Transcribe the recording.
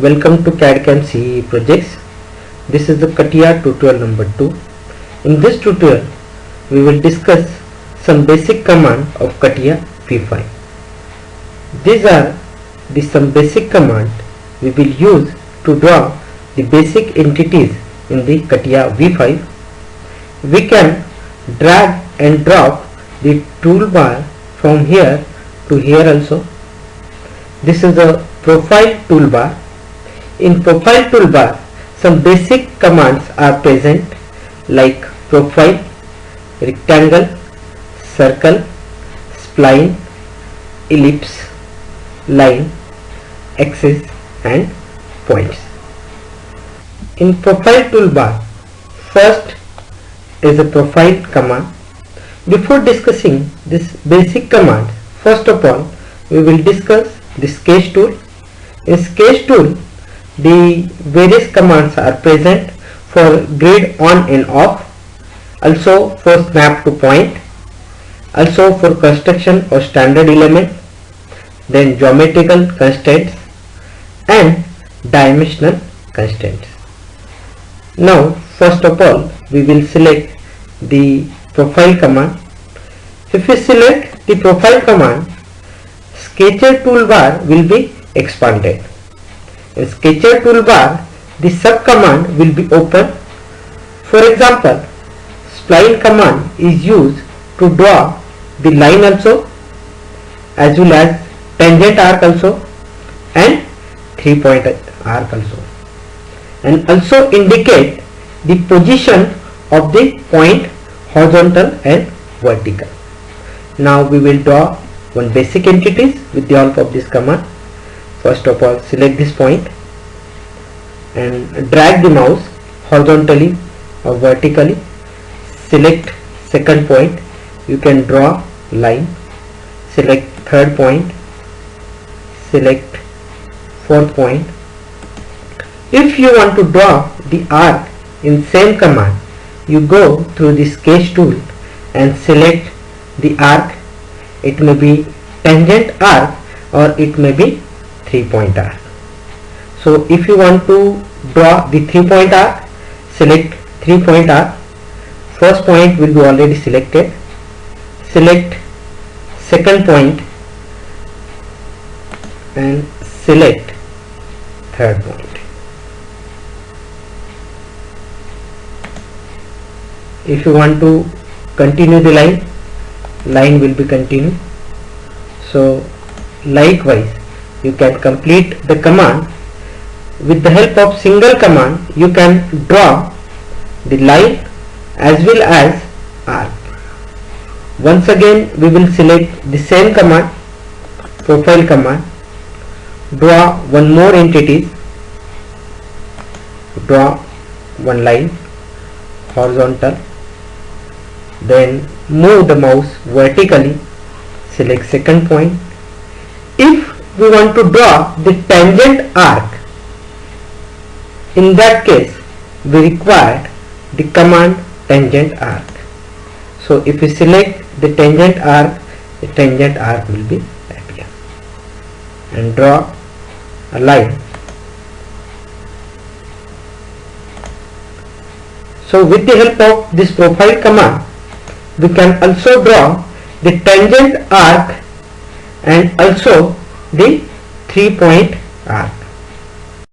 Welcome to CAD/CAM CE projects. This is the CATIA tutorial number 2. In this tutorial, we will discuss some basic command of CATIA V5. These are some basic command we will use to draw the basic entities in the CATIA V5. We can drag and drop the toolbar from here to here also. This is a profile toolbar. In profile toolbar, some basic commands are present like profile, rectangle, circle, spline, ellipse, line, axis and points. In profile toolbar, first is a profile command. Before discussing this basic command, first of all we will discuss the sketch tool. In sketch tool, the various commands are present for grid on and off, also for snap to point, also for construction of standard element, then geometrical constraints and dimensional constraints. Now first of all we will select the profile command. If we select the profile command, sketcher toolbar will be expanded. In sketcher toolbar, the sub command will be open. For example, spline command is used to draw the line also, as well as tangent arc also and 3-point arc also, and also indicate the position of the point horizontal and vertical. Now we will draw one basic entities with the help of this command. First of all, select this point and drag the mouse horizontally or vertically. Select second point, you can draw line. Select third point, select fourth point. If you want to draw the arc in same command, you go through the sketch tool and select the arc. It may be tangent arc or it may be 3-point arc. So if you want to draw the 3-point arc, select 3-point arc. First point will be already selected. Select second point and select third point. If you want to continue the line will be continued. So likewise you can complete the command. With the help of single command you can draw the line as well as arc. Once again we will select the same command, profile command, draw one more entity, draw one line horizontal, then move the mouse vertically, select second point. If we want to draw the tangent arc, in that case we require the command tangent arc. So if we select the tangent arc will be appear, and draw a line. So with the help of this profile command we can also draw the tangent arc and also the 3-point arc.